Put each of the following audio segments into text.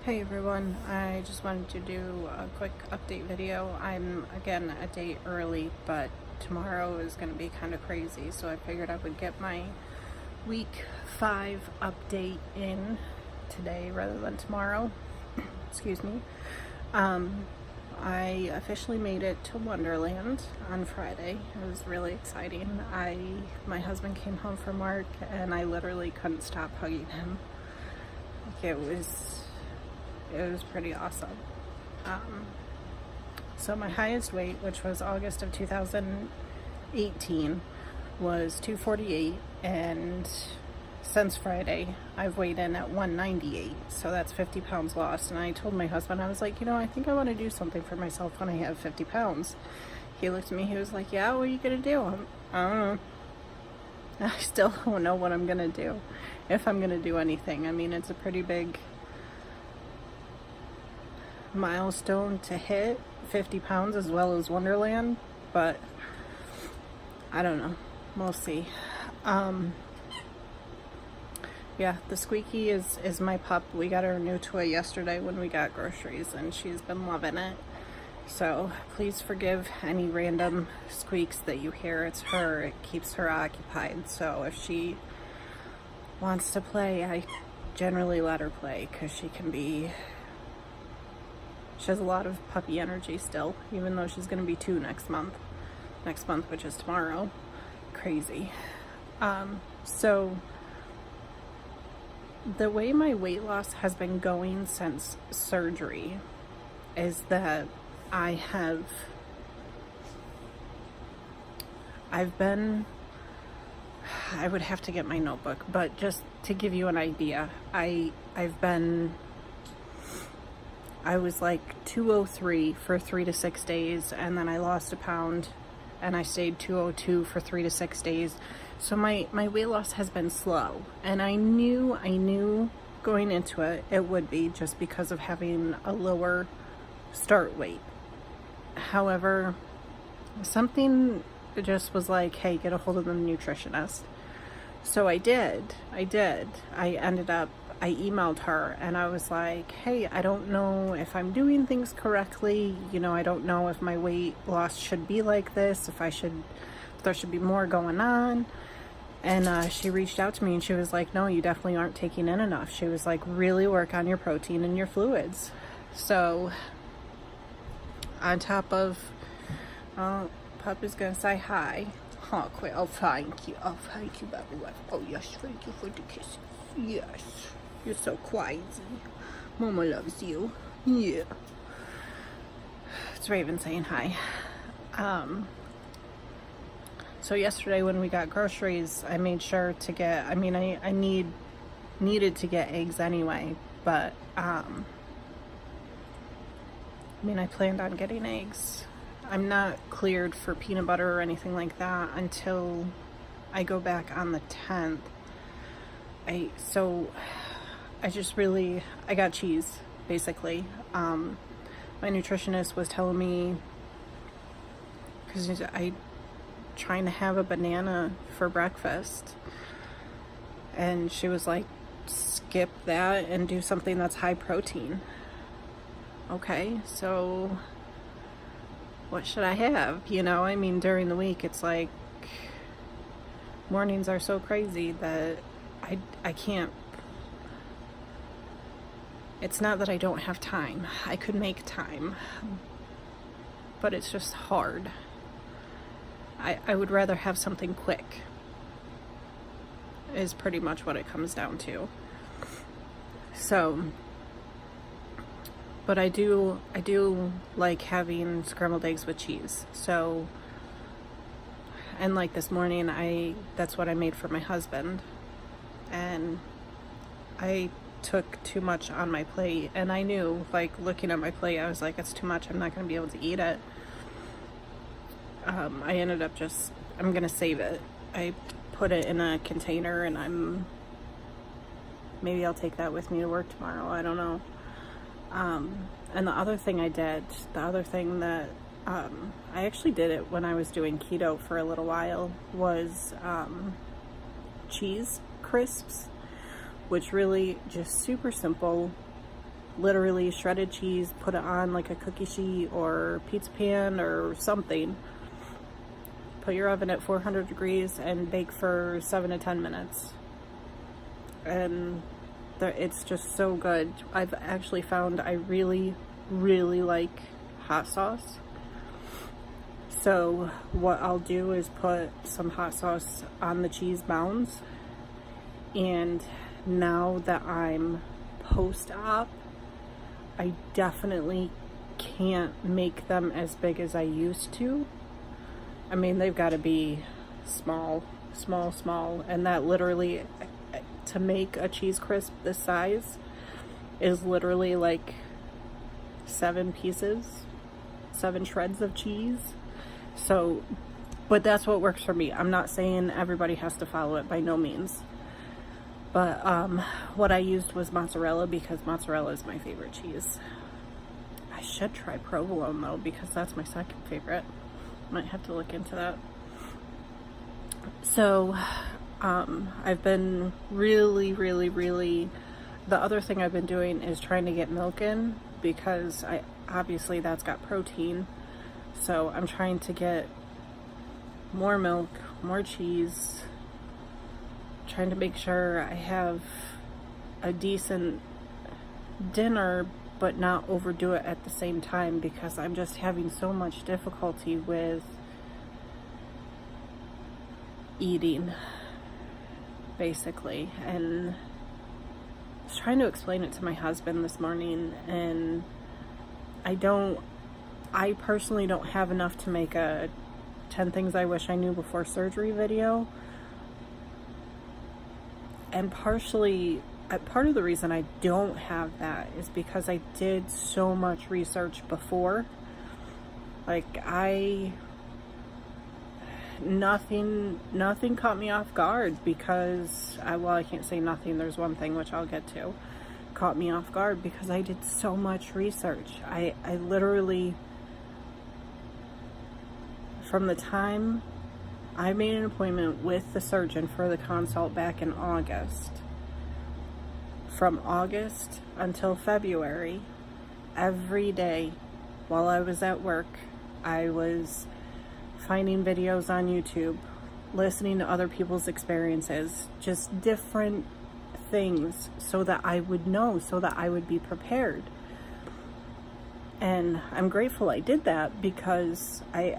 Hey everyone, I just wanted to do a quick update video. I'm again a day early, but tomorrow is going to be kind of crazy, so I figured I would get my week 5 update in today rather than tomorrow. Excuse me. I officially made it to Wonderland on Friday. It was really exciting. My husband came home from work and I literally couldn't stop hugging him. It was pretty awesome. So my highest weight, which was August of 2018, was 248, and since Friday I've weighed in at 198, so that's 50 pounds lost. And I told my husband, I was like, I think I want to do something for myself when I have 50 pounds. He looked at me, he was like, yeah, what are you gonna do? I don't know. I still don't know what I'm gonna do, if I'm gonna do anything. I mean, it's a pretty big milestone to hit, 50 pounds as well as Wonderland, but I don't know, we'll see. Yeah, the Squeaky is my pup. We got her a new toy yesterday when we got groceries and she's been loving it, so please forgive any random squeaks that you hear. It's her, it keeps her occupied, so if she wants to play, I generally let her play because she has a lot of puppy energy still, even though she's going to be 2 next month, which is tomorrow. Crazy. So the way my weight loss has been going since surgery is that I would have to get my notebook, but just to give you an idea, I was like 203 for 3 to 6 days, and then I lost a pound and I stayed 202 for 3 to 6 days. So my weight loss has been slow, and I knew going into it would be, just because of having a lower start weight. However, something just was like, hey, get a hold of the nutritionist. So I did. I emailed her and I was like, hey, I don't know if I'm doing things correctly. I don't know if my weight loss should be like this, if there should be more going on. And she reached out to me and she was like, no, you definitely aren't taking in enough. She was like, really work on your protein and your fluids. So on top of, Pup is gonna say hi. Oh, quick. Oh, thank you, baby wife. Oh, yes, thank you for the kisses. Yes, you're so quiet. Mama loves you. Yeah. It's Raven saying hi. So yesterday when we got groceries, I made sure to get, I needed to get eggs anyway, but, I planned on getting eggs. I'm not cleared for peanut butter or anything like that until I go back on the 10th. I got cheese, basically. My nutritionist was telling me, because I'm trying to have a banana for breakfast, and she was like, skip that and do something that's high protein. Okay, so what should I have? During the week, it's like mornings are so crazy that I can't. It's not that I don't have time. I could make time, but it's just hard. I would rather have something quick, is pretty much what it comes down to. So, but I do like having scrambled eggs with cheese. So, and like this morning, that's what I made for my husband, and I took too much on my plate, and I knew, like, looking at my plate, I was like, it's too much, I'm not going to be able to eat it. I ended up I'm going to save it. I put it in a container, and maybe I'll take that with me to work tomorrow, I don't know. And the other thing that, I actually did it when I was doing keto for a little while, was, cheese crisps, which really just super simple. literally shredded cheese, put it on like a cookie sheet or pizza pan or something. Put your oven at 400 degrees and bake for 7 to 10 minutes. And it's just so good. I've actually found I really, really like hot sauce. So what I'll do is put some hot sauce on the cheese mounds. And now that I'm post-op, I definitely can't make them as big as I used to. I mean, they've got to be small, and that literally, to make a cheese crisp this size is literally like 7 shreds of cheese. So, but that's what works for me. I'm not saying everybody has to follow it, by no means. But what I used was mozzarella, because mozzarella is my favorite cheese. I should try provolone though, because that's my second favorite. Might have to look into that. So I've been really, the other thing I've been doing is trying to get milk in, because obviously that's got protein. So I'm trying to get more milk, more cheese, trying to make sure I have a decent dinner but not overdo it at the same time, because I'm just having so much difficulty with eating, basically. And I was trying to explain it to my husband this morning, and I personally don't have enough to make a 10 things I wish I knew before surgery video. And part of the reason I don't have that is because I did so much research before. Like, nothing caught me off guard, because I can't say nothing, there's one thing which I'll get to, caught me off guard, because I did so much research. I literally, from the time I made an appointment with the surgeon for the consult back in August, from August until February, every day while I was at work, I was finding videos on YouTube, listening to other people's experiences, just different things, so that I would know, so that I would be prepared. And I'm grateful I did that, because I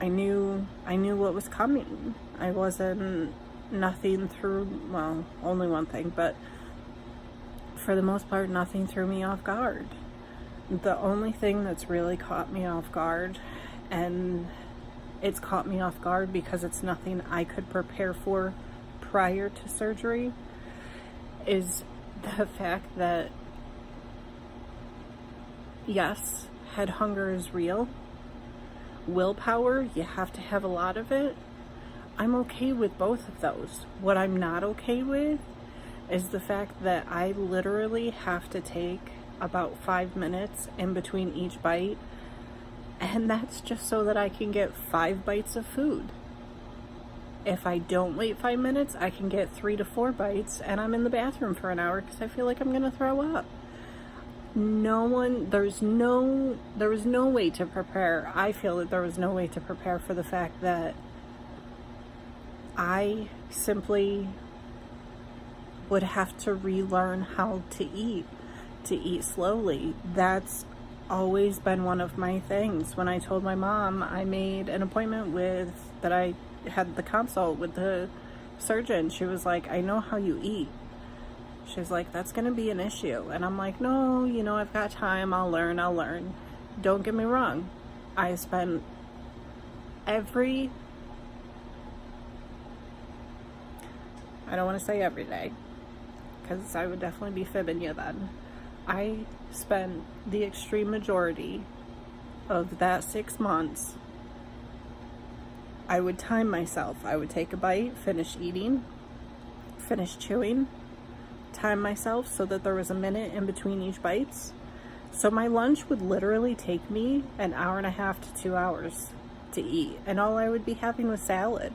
knew what was coming. I wasn't nothing threw, well, only one thing, but for the most part, nothing threw me off guard. The only thing that's really caught me off guard, and it's caught me off guard because it's nothing I could prepare for prior to surgery, is the fact that, yes, head hunger is real. Willpower, you have to have a lot of it. I'm okay with both of those. What I'm not okay with is the fact that I literally have to take about 5 minutes in between each bite, and that's just so that I can get 5 bites of food. If I don't wait 5 minutes, I can get 3 to 4 bites, and I'm in the bathroom for an hour because I feel like I'm gonna throw up. There was no way to prepare. I feel that there was no way to prepare for the fact that I simply would have to relearn how to eat slowly. That's always been one of my things. When I told my mom I made an appointment that I had the consult with the surgeon, she was like, I know how you eat. She's like, that's gonna be an issue. And I'm like, no, I've got time, I'll learn. Don't get me wrong. I spent I don't want to say every day, because I would definitely be fibbing you then. I spent the extreme majority of that 6 months, I would time myself. I would take a bite, finish eating, finish chewing, time myself so that there was a minute in between each bites. So my lunch would literally take me an hour and a half to 2 hours to eat, and all I would be having was salad,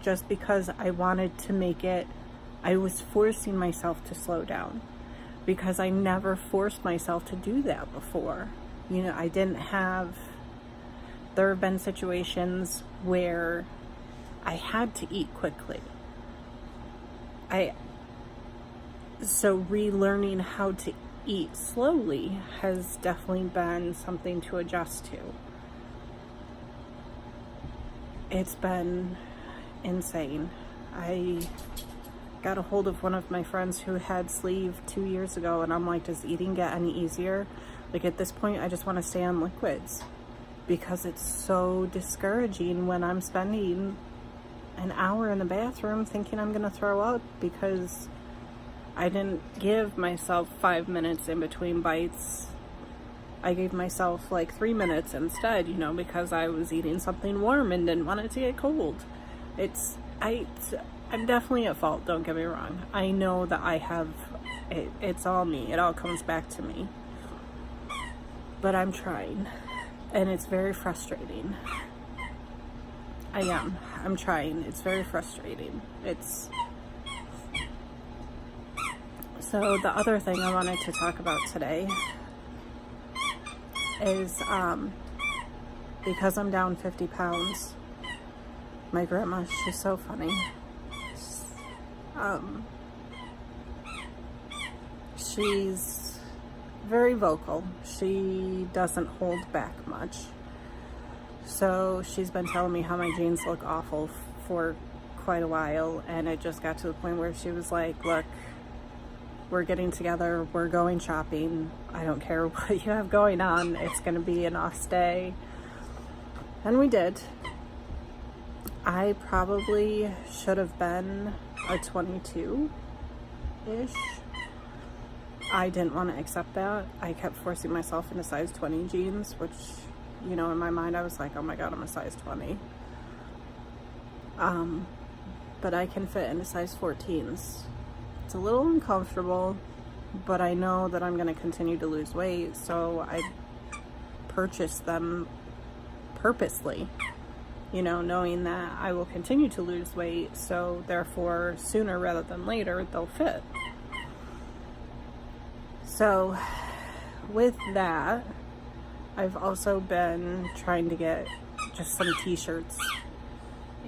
just because I wanted to make it, I was forcing myself to slow down. because I never forced myself to do that before. You know, I didn't have, there have been situations where I had to eat quickly. So relearning how to eat slowly has definitely been something to adjust to. It's been insane. I got a hold of one of my friends who had sleeve 2 years ago, and I'm like, does eating get any easier? Like, at this point, I just want to stay on liquids, because it's so discouraging when I'm spending an hour in the bathroom thinking I'm gonna throw up because I didn't give myself 5 minutes in between bites. I gave myself like 3 minutes instead, you know, because I was eating something warm and didn't want it to get cold. I'm definitely at fault, don't get me wrong. I know that I have, it's all me. It all comes back to me. But I'm trying, and it's very frustrating. I'm trying. It's very frustrating. So the other thing I wanted to talk about today is, because I'm down 50 pounds, my grandma, she's so funny. She's very vocal. She doesn't hold back much. So she's been telling me how my jeans look awful for quite a while, and it just got to the point where she was like, look, we're getting together, we're going shopping, I don't care what you have going on, it's gonna be an off stay. And we did. I probably should have been a 22-ish. I didn't want to accept that. I kept forcing myself into size 20 jeans, which, you know, in my mind I was like, oh my god, I'm a size 20. But I can fit into size 14s. It's a little uncomfortable, but I know that I'm going to continue to lose weight, so I purchased them purposely, you know, knowing that I will continue to lose weight, so therefore sooner rather than later they'll fit. So with that, I've also been trying to get just some t-shirts,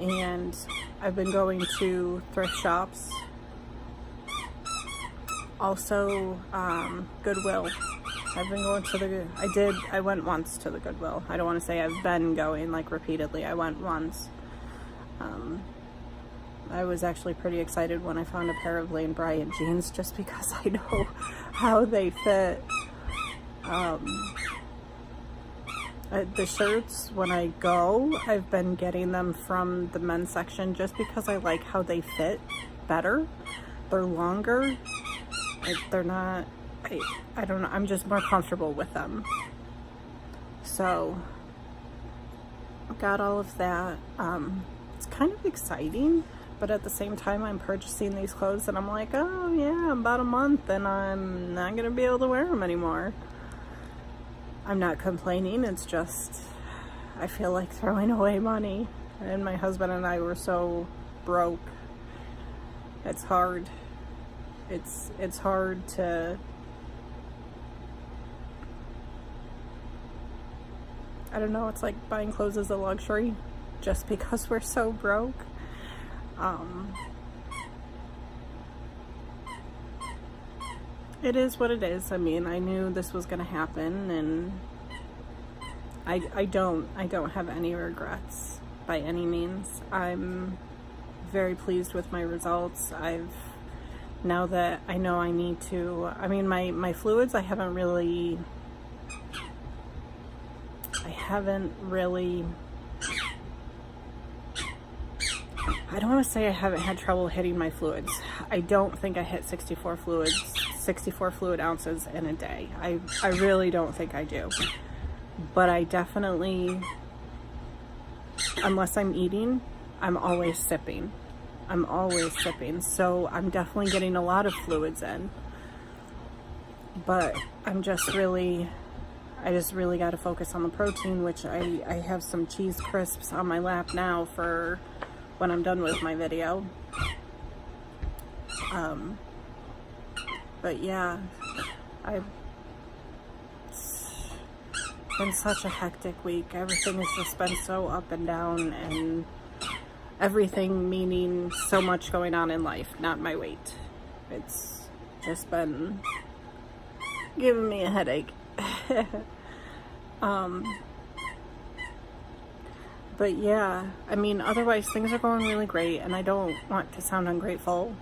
and I've been going to thrift shops, also Goodwill. I've been going to I went once to the Goodwill. I don't want to say I've been going like repeatedly. I went once. I was actually pretty excited when I found a pair of Lane Bryant jeans, just because I know how they fit. The shirts, when I go, I've been getting them from the men's section just because I like how they fit better. They're longer. They're not, I don't know, I'm just more comfortable with them. So, got all of that. It's kind of exciting, but at the same time I'm purchasing these clothes and I'm like, oh yeah, about a month and I'm not gonna be able to wear them anymore. I'm not complaining, it's just, I feel like throwing away money. And my husband and I were so broke. It's hard. It's hard to, I don't know, it's like buying clothes is a luxury just because we're so broke. It is what it is. I mean, I knew this was gonna happen, and I don't have any regrets by any means. I'm very pleased with my results. Now that I know I need to, I mean, my fluids, I don't want to say I haven't had trouble hitting my fluids. I don't think I hit 64 fluid ounces in a day. I really don't think I do. But I definitely, unless I'm eating, I'm always sipping. So I'm definitely getting a lot of fluids in. But I just really got to focus on the protein, which I have some cheese crisps on my lap now for when I'm done with my video. But yeah, I've been such a hectic week. Everything has just been so up and down, and everything meaning so much going on in life, not my weight. It's just been giving me a headache. But yeah, I mean, otherwise things are going really great, and I don't want to sound ungrateful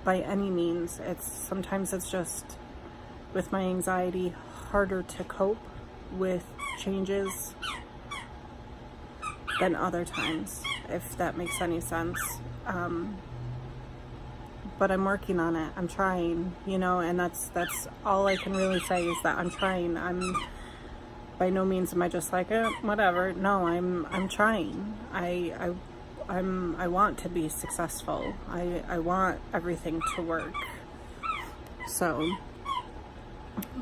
by any means. Sometimes it's just, with my anxiety, harder to cope with changes than other times, if that makes any sense. But I'm working on it. I'm trying, and that's all I can really say, is that I'm trying. By no means am I just like, whatever. No, I'm trying. I want to be successful. I want everything to work. So,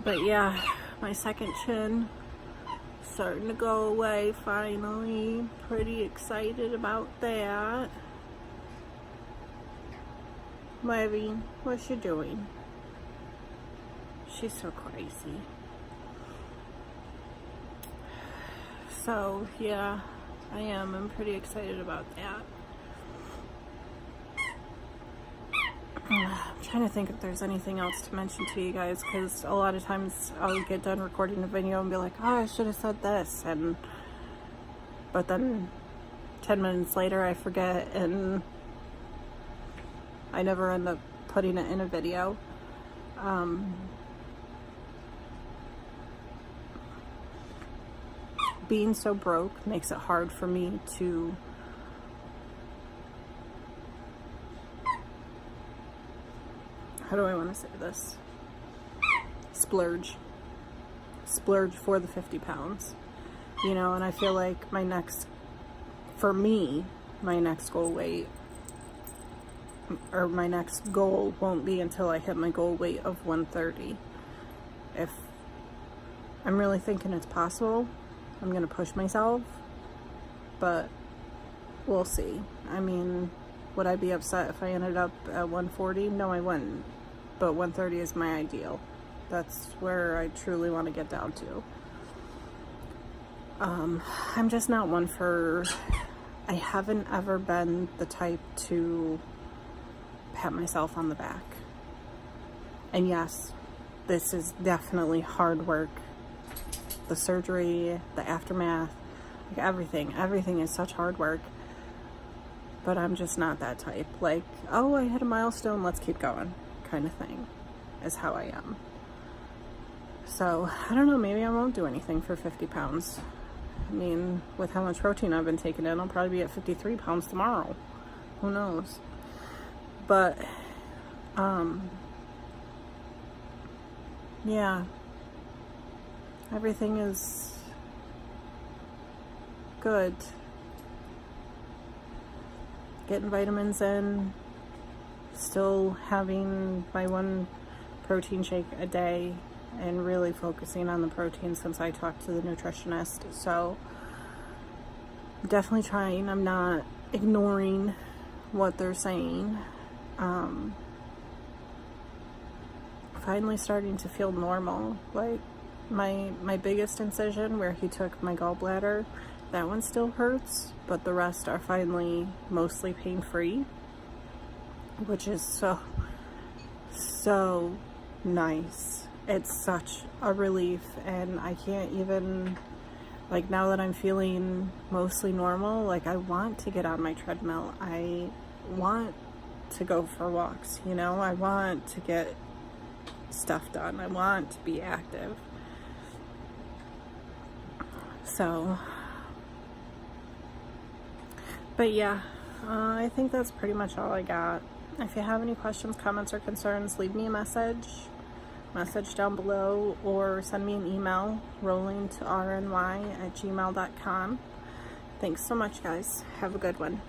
but yeah, my second chin starting to go away finally. Pretty excited about that. Levy, what's she doing? She's so crazy. So yeah, I am. I'm pretty excited about that. I'm trying to think if there's anything else to mention to you guys, because a lot of times I'll get done recording a video and be like, oh, I should have said this, but then 10 minutes later I forget, and I never end up putting it in a video. Being so broke makes it hard for me to how do I want to say this? Splurge for the 50 pounds, and I feel like my next goal weight, or my next goal, won't be until I hit my goal weight of 130. If I'm really thinking it's possible, I'm gonna push myself, but we'll see. I mean, would I be upset if I ended up at 140? No, I wouldn't. But 130 is my ideal. That's where I truly want to get down to. I'm just not one for... I haven't ever been the type to pat myself on the back. And yes, this is definitely hard work. The surgery, the aftermath, like everything is such hard work. But I'm just not that type. Like, oh, I hit a milestone, let's keep going, kind of thing is how I am. So, I don't know, maybe I won't do anything for 50 pounds. I mean, with how much protein I've been taking in, I'll probably be at 53 pounds tomorrow. Who knows? But, yeah. Everything is good. Getting vitamins in. Still having my one protein shake a day, and really focusing on the protein since I talked to the nutritionist. So definitely trying. I'm not ignoring what they're saying. Finally starting to feel normal. Like my biggest incision where he took my gallbladder, that one still hurts, but the rest are finally mostly pain-free, which is so nice. It's such a relief, and I can't even, like, now that I'm feeling mostly normal, like, I want to get on my treadmill. I want to go for walks, I want to get stuff done. I want to be active. So, but yeah, I think that's pretty much all I got. If you have any questions, comments, or concerns, leave me a message down below, or send me an email, rollingtorny@gmail.com. Thanks so much, guys. Have a good one.